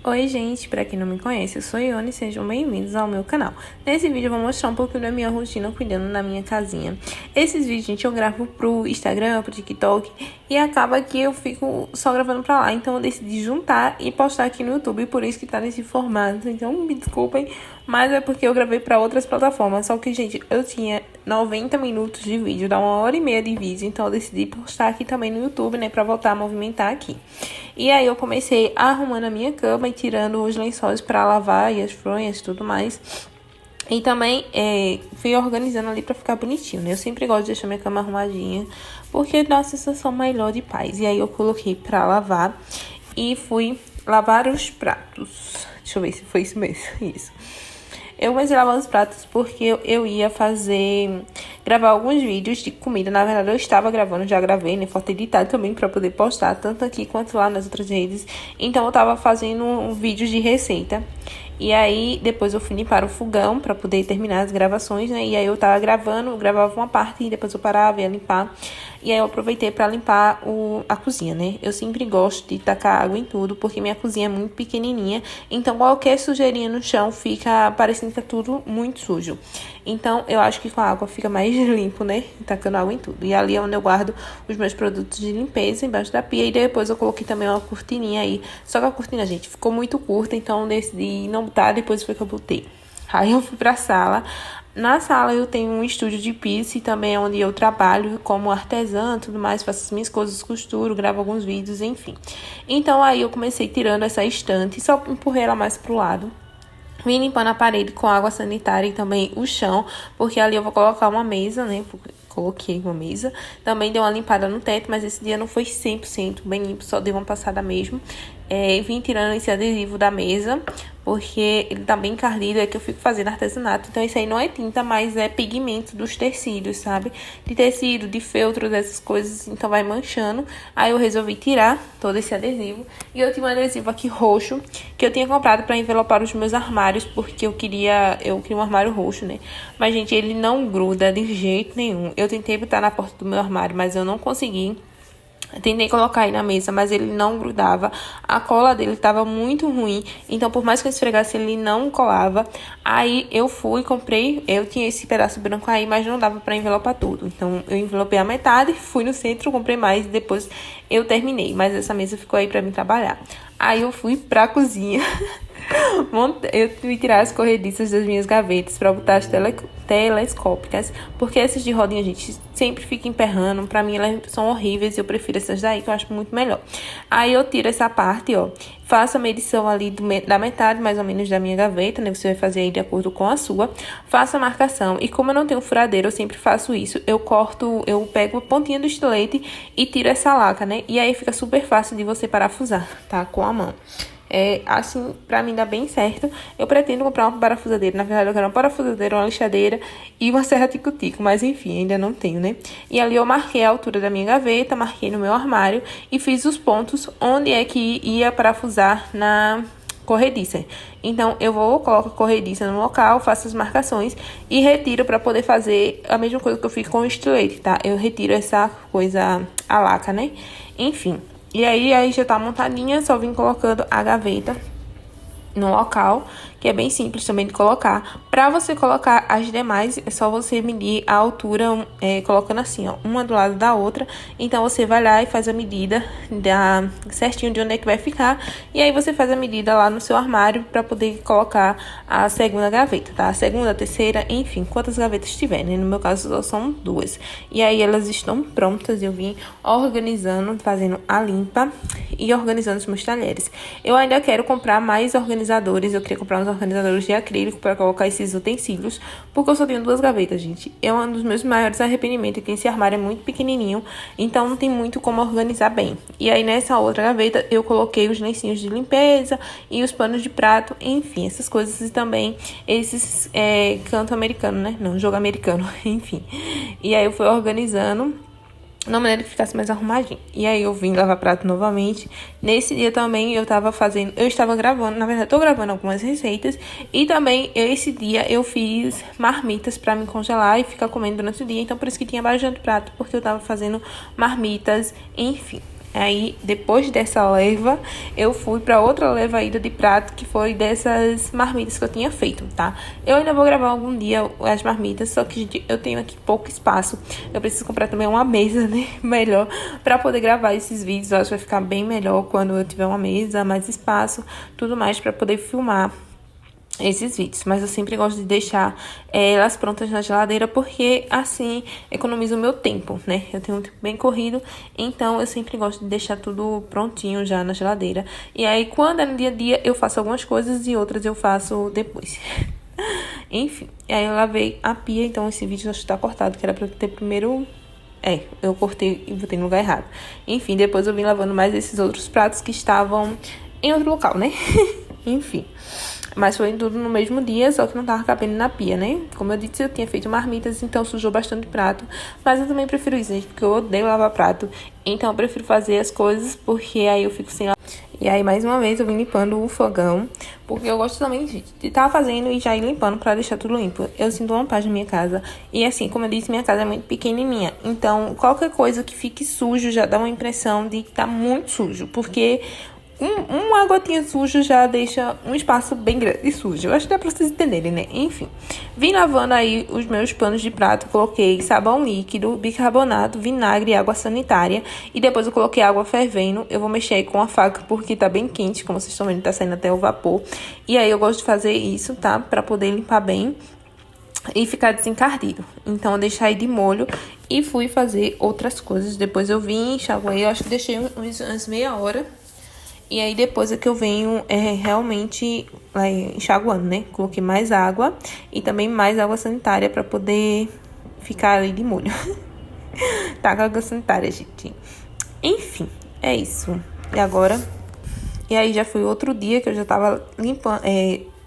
Oi gente, pra quem não me conhece, eu sou Ione e sejam bem-vindos ao meu canal. Nesse vídeo eu vou mostrar um pouquinho da minha rotina cuidando da minha casinha. Esses vídeos, gente, eu gravo pro Instagram, pro TikTok e acaba que eu fico só gravando pra lá. Então eu decidi juntar e postar aqui no YouTube, por isso que tá nesse formato. Então me desculpem, mas é porque eu gravei pra outras plataformas. Só que, gente, eu tinha 90 minutos de vídeo, dá 1h30 de vídeo, então eu decidi postar aqui também no YouTube, né, pra voltar a movimentar aqui. E aí eu comecei arrumando a minha cama e tirando os lençóis pra lavar e as fronhas e tudo mais. E também fui organizando ali pra ficar bonitinho, né? Eu sempre gosto de deixar minha cama arrumadinha, porque dá uma sensação melhor de paz. E aí eu coloquei pra lavar e fui lavar os pratos. Deixa eu ver se foi isso mesmo, isso. Eu comecei a lavar os pratos porque eu ia gravar alguns vídeos de comida. Na verdade, eu estava gravando, já gravei, né? Falta editar também para poder postar, tanto aqui quanto lá nas outras redes. Então, eu tava fazendo um vídeo de receita. E aí, depois eu fui limpar o fogão para poder terminar as gravações, né? E aí, eu tava gravando, eu gravava uma parte e depois eu parava, ia limpar. E aí, eu aproveitei para limpar a cozinha, né? Eu sempre gosto de tacar água em tudo, porque minha cozinha é muito pequenininha. Então, qualquer sujeirinha no chão fica parecendo que tá tudo muito sujo. Então, eu acho que com a água fica mais limpo, né? Tacando água em tudo. E ali é onde eu guardo os meus produtos de limpeza, embaixo da pia. E depois eu coloquei também uma cortininha aí. Só que a cortina, gente, ficou muito curta, então eu decidi não botar, depois foi que eu botei. Aí eu fui pra sala. Na sala eu tenho um estúdio de piercing, também é onde eu trabalho como artesã e tudo mais. Faço as minhas coisas, costuro, gravo alguns vídeos, enfim. Então aí eu comecei tirando essa estante, só empurrei ela mais pro lado. Vim limpando a parede com água sanitária e também o chão, porque ali eu vou colocar uma mesa, né? Coloquei uma mesa. Também dei uma limpada no teto, mas esse dia não foi 100% bem limpo, só dei uma passada mesmo. Vim tirando esse adesivo da mesa, porque ele tá bem encardido, é que eu fico fazendo artesanato. Então, isso aí não é tinta, mas é pigmento dos tecidos, sabe? De tecido, de feltro, dessas coisas, então vai manchando. Aí eu resolvi tirar todo esse adesivo. E eu tinha um adesivo aqui roxo, que eu tinha comprado pra envelopar os meus armários, porque eu queria um armário roxo, né? Mas, gente, ele não gruda de jeito nenhum. Eu tentei botar na porta do meu armário, mas eu não consegui. Tentei colocar aí na mesa, mas ele não grudava. A cola dele tava muito ruim. Então, por mais que eu esfregasse, ele não colava. Aí, eu fui, comprei. Eu tinha esse pedaço branco aí, mas não dava pra envelopar tudo. Então, eu envelopei a metade, fui no centro, comprei mais. E depois, eu terminei. Mas essa mesa ficou aí pra mim trabalhar. Aí, eu fui pra cozinha. Eu fui tirar as corrediças das minhas gavetas pra botar as telescópicas, porque essas de rodinha, gente, sempre fica emperrando. Pra mim, elas são horríveis e eu prefiro essas daí, que eu acho muito melhor. Aí, eu tiro essa parte, ó, faço a medição ali da metade, mais ou menos, da minha gaveta, né? Você vai fazer aí de acordo com a sua. Faço a marcação. E como eu não tenho furadeira, eu sempre faço isso. Eu pego a pontinha do estilete e tiro essa laca, né? E aí, fica super fácil de você parafusar, tá? Com a mão. Assim, pra mim dá bem certo. Eu pretendo comprar uma parafusadeira. Na verdade, eu quero uma parafusadeira, uma lixadeira e uma serra tico-tico. Mas, enfim, ainda não tenho, né? E ali eu marquei a altura da minha gaveta, marquei no meu armário e fiz os pontos onde é que ia parafusar na corrediça. Então, coloco a corrediça no local, faço as marcações e retiro pra poder fazer a mesma coisa que eu fiz com o estilete, tá? Eu retiro essa coisa, a laca, né? Enfim. E aí já tá montadinha, só vim colocando a gaveta no local, que é bem simples também de colocar. Pra você colocar as demais, é só você medir a altura, colocando assim, ó, uma do lado da outra. Então, você vai lá e faz a medida certinho de onde é que vai ficar. E aí, você faz a medida lá no seu armário pra poder colocar a segunda gaveta, tá? A segunda, a terceira, enfim, quantas gavetas tiver, né? No meu caso, só são 2. E aí, elas estão prontas. Eu vim organizando, fazendo a limpa e organizando os meus talheres. Eu ainda quero comprar mais organizadores. Eu queria comprar uns organizadores de acrílico para colocar esses utensílios, porque eu só tenho 2 gavetas, gente. É um dos meus maiores arrependimentos, que esse armário é muito pequenininho, então não tem muito como organizar bem. E aí, nessa outra gaveta, eu coloquei os lencinhos de limpeza e os panos de prato, enfim, essas coisas. E também esses canto americano, né? Não, jogo americano, enfim. E aí, eu fui organizando de uma maneira que ficasse mais arrumadinho. E aí eu vim lavar prato novamente. Nesse dia também eu estava gravando, na verdade tô gravando algumas receitas. E também esse dia eu fiz marmitas pra me congelar e ficar comendo durante o dia. Então por isso que tinha bastante prato, porque eu tava fazendo marmitas, enfim. Aí, depois dessa leva, eu fui pra outra leva ainda de prato, que foi dessas marmitas que eu tinha feito, tá? Eu ainda vou gravar algum dia as marmitas, só que, gente, eu tenho aqui pouco espaço. Eu preciso comprar também uma mesa, né? Melhor, pra poder gravar esses vídeos. Eu acho que vai ficar bem melhor quando eu tiver uma mesa, mais espaço, tudo mais pra poder filmar esses vídeos, mas eu sempre gosto de deixar elas prontas na geladeira, porque assim economizo o meu tempo, né? Eu tenho um tempo bem corrido, então eu sempre gosto de deixar tudo prontinho já na geladeira. E aí, quando é no dia a dia, eu faço algumas coisas e outras eu faço depois. Enfim, e aí eu lavei a pia, então esse vídeo já está cortado, que era pra eu ter primeiro... eu cortei e botei no lugar errado. Enfim, depois eu vim lavando mais esses outros pratos que estavam em outro local, né? Enfim... Mas foi tudo no mesmo dia, só que não tava cabendo na pia, né? Como eu disse, eu tinha feito marmitas, então sujou bastante prato. Mas eu também prefiro isso, gente, porque eu odeio lavar prato. Então eu prefiro fazer as coisas, porque aí eu fico sem lavar. E aí, mais uma vez, eu vim limpando o fogão, porque eu gosto também de estar fazendo e já ir limpando pra deixar tudo limpo. Eu sinto uma paz na minha casa. E assim, como eu disse, minha casa é muito pequenininha. Então, qualquer coisa que fique sujo já dá uma impressão de que tá muito sujo, porque... uma gotinha suja já deixa um espaço bem grande e sujo. Eu acho que dá pra vocês entenderem, né? Enfim, vim lavando aí os meus panos de prato. Coloquei sabão líquido, bicarbonato, vinagre e água sanitária. E depois eu coloquei água fervendo. Eu vou mexer aí com a faca porque tá bem quente. Como vocês estão vendo, tá saindo até o vapor. E aí eu gosto de fazer isso, tá? Pra poder limpar bem e ficar desencardido. Então eu deixei de molho e fui fazer outras coisas. Depois eu vim, enxaguei. Eu acho que deixei umas meia hora. E aí, depois é que eu venho realmente enxaguando, né? Coloquei mais água e também mais água sanitária pra poder ficar ali de molho. Tá com água sanitária, gente. Enfim, é isso. E agora... E aí, já foi outro dia que eu já tava limpando...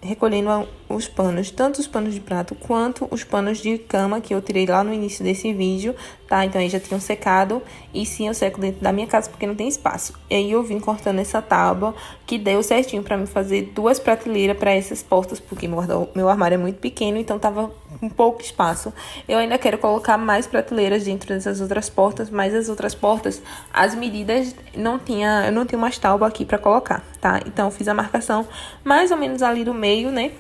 recolhendo os panos, tanto os panos de prato quanto os panos de cama que eu tirei lá no início desse vídeo, tá? Então aí já tinham secado, e sim, eu seco dentro da minha casa porque não tem espaço. E aí eu vim cortando essa tábua que deu certinho pra mim fazer 2 prateleiras pra essas portas, porque meu armário é muito pequeno, então tava com pouco espaço. Eu ainda quero colocar mais prateleiras dentro dessas outras portas, mas as outras portas, as medidas eu não tinha mais tábua aqui pra colocar, tá? Então eu fiz a marcação mais ou menos ali do meio, né?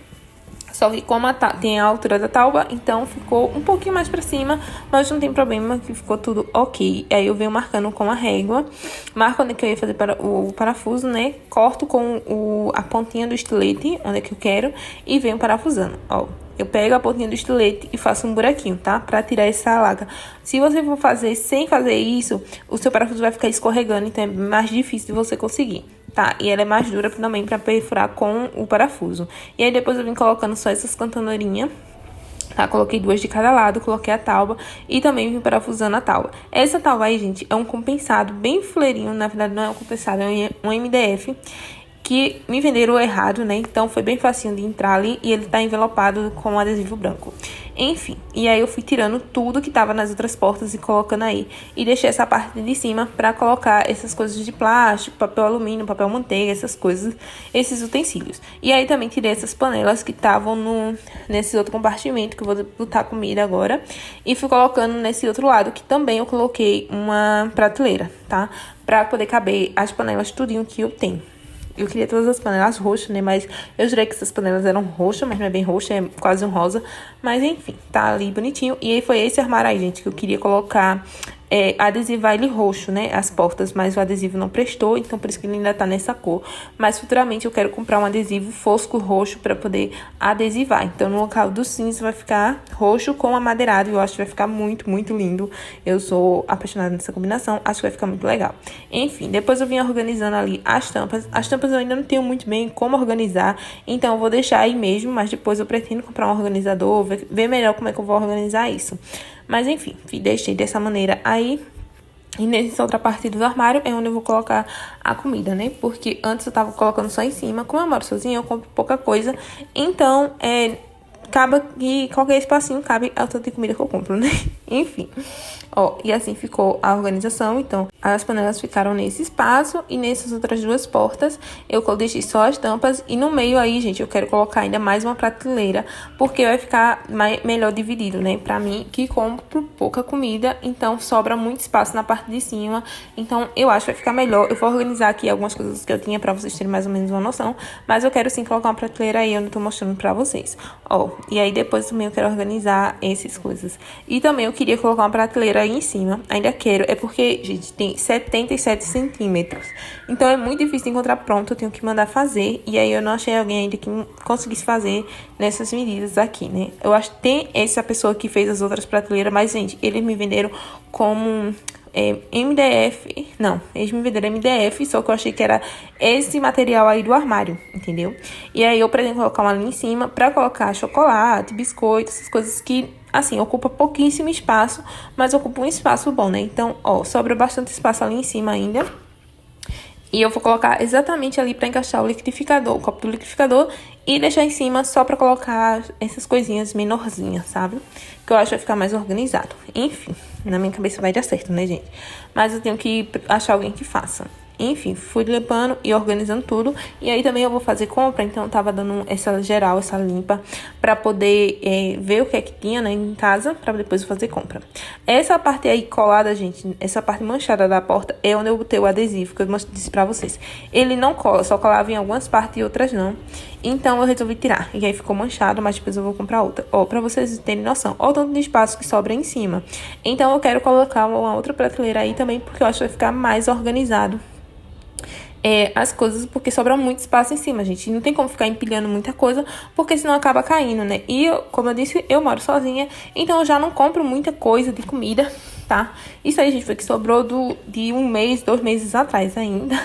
Só que como tem a altura da tábua, então ficou um pouquinho mais pra cima, mas não tem problema, que ficou tudo ok. Aí eu venho marcando com a régua, marco onde que eu ia fazer o parafuso, né? Corto com a pontinha do estilete, onde é que eu quero, e venho parafusando, ó. Eu pego a pontinha do estilete e faço um buraquinho, tá? Pra tirar essa laca. Se você for fazer sem fazer isso, o seu parafuso vai ficar escorregando, então é mais difícil de você conseguir, tá? E ela é mais dura também pra perfurar com o parafuso. E aí depois eu vim colocando só essas cantonorinhas, tá? Coloquei 2 de cada lado, coloquei a tábua e também vim parafusando a tábua. Essa tábua aí, gente, é um compensado bem fuleirinho. Na verdade, não é um compensado, é um MDF. Que me venderam errado, né? Então foi bem facinho de entrar ali e ele tá envelopado com um adesivo branco. Enfim, e aí eu fui tirando tudo que tava nas outras portas e colocando aí. E deixei essa parte de cima pra colocar essas coisas de plástico, papel alumínio, papel manteiga, essas coisas, esses utensílios. E aí também tirei essas panelas que estavam nesse outro compartimento, que eu vou botar comida agora. E fui colocando nesse outro lado, que também eu coloquei uma prateleira, tá? Pra poder caber as panelas tudinho que eu tenho. Eu queria todas as panelas roxas, né? Mas eu jurei que essas panelas eram roxas, mas não é bem roxa, é quase um rosa. Mas enfim, tá ali bonitinho. E aí foi esse armário aí, gente, que eu queria colocar adesivar ele roxo, né? As portas, mas o adesivo não prestou, então por isso que ele ainda tá nessa cor. Mas futuramente eu quero comprar um adesivo fosco roxo pra poder adesivar. Então no local do cinza vai ficar roxo com amadeirado e eu acho que vai ficar muito, muito lindo. Eu sou apaixonada nessa combinação, acho que vai ficar muito legal. Enfim, depois eu vim organizando ali as tampas. As tampas eu ainda não tenho muito bem como organizar, então eu vou deixar aí mesmo, mas depois eu pretendo comprar um organizador, ver melhor como é que eu vou organizar isso. Mas enfim, deixei dessa maneira aí. E nessa outra parte do armário é onde eu vou colocar a comida, né? Porque antes eu tava colocando só em cima. Como eu moro sozinha, eu compro pouca coisa. Então, acaba que qualquer espacinho cabe ao tanto de comida que eu compro, né? Enfim. Ó, e assim ficou a organização. Então, as panelas ficaram nesse espaço e nessas outras duas portas eu deixei só as tampas. E no meio aí, gente, eu quero colocar ainda mais uma prateleira, porque vai ficar melhor dividido, né? Pra mim, que compro pouca comida, então sobra muito espaço na parte de cima. Então, eu acho que vai ficar melhor. Eu vou organizar aqui algumas coisas que eu tinha pra vocês terem mais ou menos uma noção. Mas eu quero sim colocar uma prateleira aí, eu não tô mostrando pra vocês. Ó, e aí depois também eu quero organizar essas coisas. E também eu queria colocar uma prateleira aí em cima. Ainda quero, é porque, gente, tem 77 centímetros. Então é muito difícil de encontrar pronto, eu tenho que mandar fazer. E aí eu não achei alguém ainda que conseguisse fazer nessas medidas aqui, né? Eu acho que tem essa pessoa que fez as outras prateleiras, mas, gente, eles me venderam como MDF. Não, eles me venderam MDF, só que eu achei que era esse material aí do armário, entendeu? E aí eu pretendo colocar uma ali em cima pra colocar chocolate, biscoito, essas coisas que, assim, ocupa pouquíssimo espaço, mas ocupa um espaço bom, né? Então, ó, sobra bastante espaço ali em cima ainda. E eu vou colocar exatamente ali pra encaixar o liquidificador, o copo do liquidificador, e deixar em cima só pra colocar essas coisinhas menorzinhas, sabe? Que eu acho que vai ficar mais organizado. Enfim, na minha cabeça vai dar certo, né, gente? Mas eu tenho que achar alguém que faça. Enfim, fui limpando e organizando tudo. E aí também eu vou fazer compra, então eu tava dando essa geral, essa limpa, pra poder ver o que é que tinha, né, em casa, pra depois eu fazer compra. Essa parte aí colada, gente, essa parte manchada da porta é onde eu botei o adesivo, que eu disse pra vocês. Ele não cola, só colava em algumas partes e outras não. Então eu resolvi tirar. E aí ficou manchado, mas depois eu vou comprar outra. Ó, pra vocês terem noção, ó o tanto de espaço que sobra em cima. Então eu quero colocar uma outra prateleira aí também, porque eu acho que vai ficar mais organizado as coisas, porque sobra muito espaço em cima, gente. Não tem como ficar empilhando muita coisa, porque senão acaba caindo, né? E, como eu disse, eu moro sozinha, então eu já não compro muita coisa de comida, tá? Isso aí, gente, foi que sobrou de 1 mês, 2 meses atrás ainda,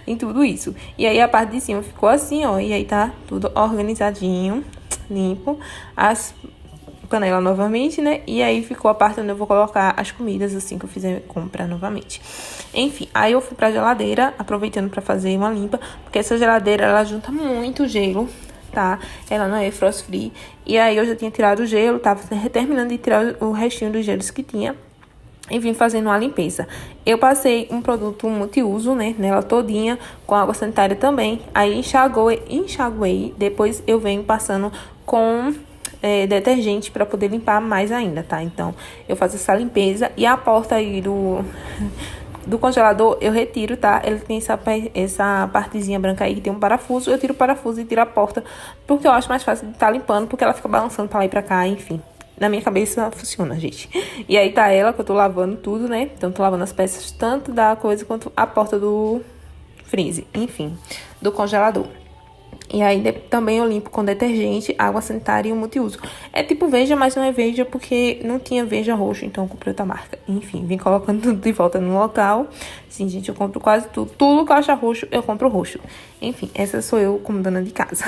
em tudo isso. E aí a parte de cima ficou assim, ó, e aí tá tudo organizadinho, limpo. As panela novamente, né? E aí ficou a parte onde eu vou colocar as comidas assim que eu fizer compra novamente. Enfim, aí eu fui pra geladeira, aproveitando pra fazer uma limpa, porque essa geladeira, ela junta muito gelo, tá? Ela não é frost free. E aí eu já tinha tirado o gelo, tava terminando de tirar o restinho dos gelos que tinha. E vim fazendo uma limpeza. Eu passei um produto multiuso, né, nela todinha, com água sanitária também. Aí enxaguei. Depois eu venho passando com detergente para poder limpar mais ainda, tá? Então, eu faço essa limpeza. E a porta aí do congelador, eu retiro, tá? Ele tem essa partezinha branca aí que tem um parafuso. Eu tiro o parafuso e tiro a porta, porque eu acho mais fácil de estar limpando, porque ela fica balançando pra lá e pra cá, enfim. Na minha cabeça funciona, gente. E aí tá ela, que eu tô lavando tudo, né? Então, tô lavando as peças, tanto da coisa quanto a porta do freezer, enfim, do congelador. E aí também eu limpo com detergente, água sanitária e um multiuso. É tipo Veja, mas não é Veja porque não tinha Veja roxo, então eu comprei outra marca. Enfim, vim colocando tudo de volta no local. Sim, gente, eu compro quase tudo. Tudo que eu achar roxo, eu compro roxo. Enfim, essa sou eu como dona de casa.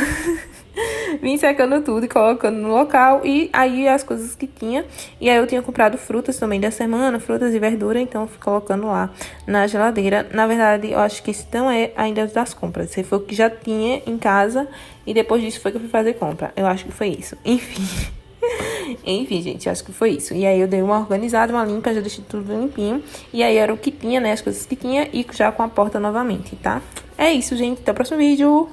Vim secando tudo e colocando no local. E aí as coisas que tinha. E aí eu tinha comprado frutas também da semana, frutas e verdura. Então eu fui colocando lá na geladeira. Na verdade, eu acho que esse não é ainda das compras. Esse foi o que já tinha em casa. E depois disso foi que eu fui fazer compra. Eu acho que foi isso. Enfim. Enfim, gente, acho que foi isso. E aí eu dei uma organizada, uma limpa, já deixei tudo limpinho. E aí era o que tinha, né? As coisas que tinha. E já com a porta novamente, tá? É isso, gente. Até o próximo vídeo.